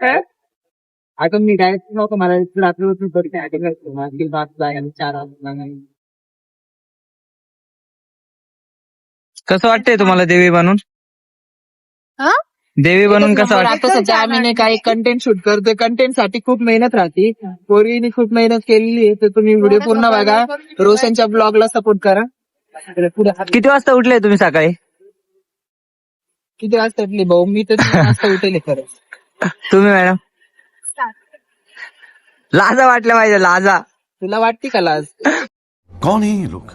अगं मी डायरेक्ट नव्हतं मला रात्री करते बात जायला 4 वाजता. कसं वाटतंय तुम्हाला देवी बनून? देवी बनून कसं वाटतं? आता सध्या आम्ही नाही काही कंटेंट शूट करतोय. कंटेंट साठी खूप मेहनत राहते. पोरीने खूप मेहनत केलेली आहे. तर तुम्ही व्हिडिओ पूर्ण बघा. रोशनच्या ब्लॉगला सपोर्ट करा. पुढे किती वाजता उठले तुम्ही सकाळी? किती वाजता उठली भाऊ? मी तर 3 वाजता उठले खरं. तुम्ही मॅडम? लाजा वाटल्या पाहिजे, लाजा. तुला वाटते का लाज? कौन है ये लोग?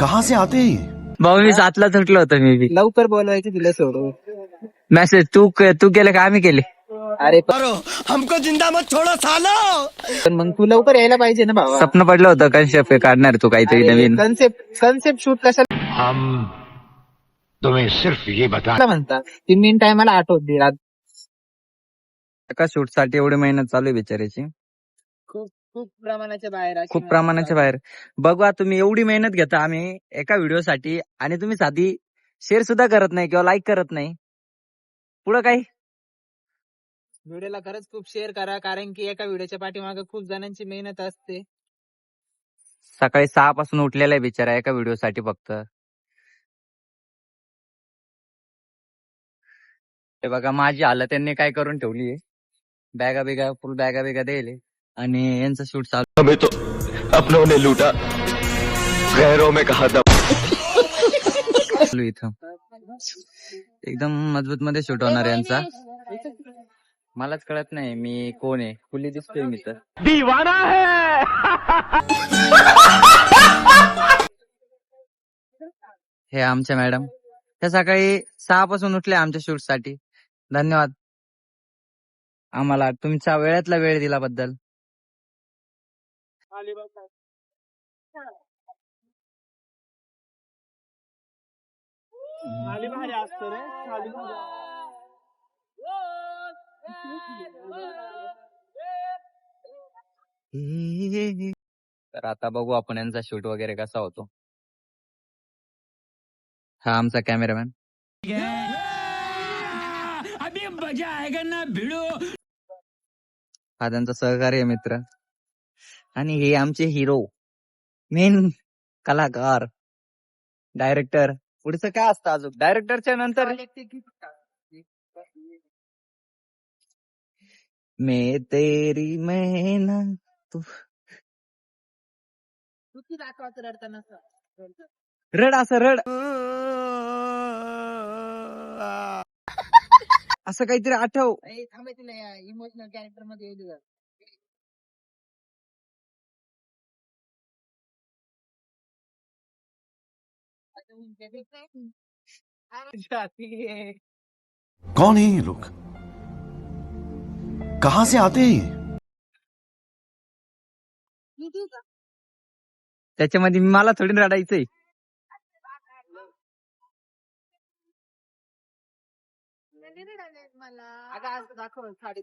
कहाँ से आते हैं ये? भाऊ मी 7ला उठलो होतो मी बी. लवकर बोलवायचे तुला सोडून. मेसेज तू केले का आम्ही केले? अरे हमको जिंदा मत छोड़ो सालो. पण मग तू लवकर यायला पाहिजे ना भावा. स्वप्न पडलं होतं कन्सेप्ट काढणार तू काहीतरी नवीन. कन्सेप्ट शूट कशाला हम तुम्हें सिर्फ ये बता म्हणतात? ती मेन टायमाला आठवते. एका शूट साठी एवढी मेहनत चालू आहे बिचारायची. खूप प्रमाणाच्या बाहेर अशी खूप प्रमाणाच्या बाहेर. बघा तुम्ही एवढी मेहनत घेता आम्ही एका व्हिडिओसाठी आणि तुम्ही साधी शेअर सुद्धा करत नाही किंवा लाईक करत नाही. पुढं काही व्हिडिओला खरंच खूप शेअर करा, कारण की एका व्हिडिओच्या पाठीमागे खूप जणांची मेहनत असते. सकाळी 6 पासून उठलेला आहे बिचारा एका व्हिडिओसाठी फक्त. हे बघा माझी हालत त्यांनी काय करून ठेवली आहे. फुल बॅगा द्यायले आणि यांचं शूट हमें तो अपनों ने लूटा, गैरों में कहा दम. चालू इथं. एकदम मजबूत मध्ये शूट होणार आहे यांचा. मलाच कळत नाही मी कोण आहे. कुली दिसतोय मी तर. दीवाना है. हे आमच्या मॅडम त्या सकाळी 6 पासून उठले आमच्या शूट साठी. धन्यवाद आम्हाला तुमच्या वेळातला वेळ दिल्याबद्दल. तर आता बघू आपण यांचा शूट वगैरे कसा होतो. हा आमचा कॅमेरामॅन. अभी मजा आएगा ना भिड़ो. हा त्यांचा सहकारी मित्र आणि हे आमचे हिरो, मेन कलाकार, डायरेक्टर. पुढचं काय असतं अजून डायरेक्टरच्या नंतर? मैं तेरी मैना तू. रडताना रड असं रड. असं काहीतरी आठव. थांबाय तिला इमोशनल कॅरेक्टर मध्ये येऊ दे. कौन है ये लोग? कहाँ से आते हैं ये? त्याच्यामध्ये मला थोडी रडायचंय. मला अगं आज दाखव साडी.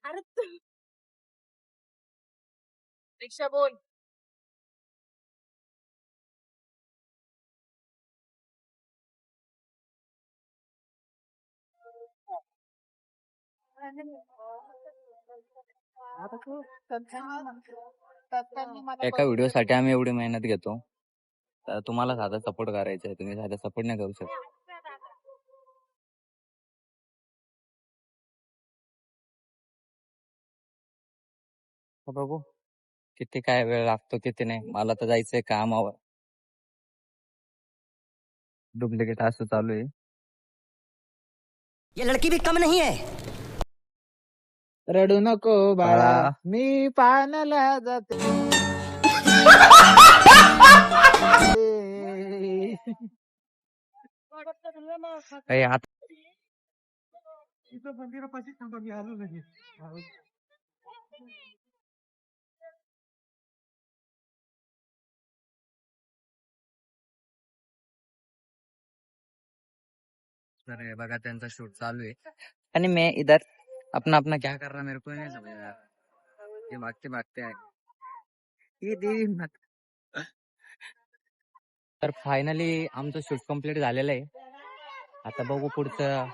अरे रिक्षा बोल. एका व्हिडिओसाठी आम्ही एवढी मेहनत घेतो तर तुम्हाला साधा सपोर्ट करायचा आहे. तुम्ही साधा सपोर्ट नाही करू शकत. बघू किती काय वेळ लागतो किती नाही. मला तर जायचंय कामावर. डुप्लिकेट असं चालू आहे. ये लड़की भी कम नहीं है. रडू नको बाळा, बाळा. मी पाण्याला जाते. आता तर हे बघा त्यांचा शूट चालू आहे आणि मैं इधर अपना अपना क्या कर रहा मेरे को नहीं समझ रहा. ये भागते भागते आहे. ये देवी माता. तर फायनली आमचं शूट कम्प्लीट झालेलं आहे. आता बघू पुढचं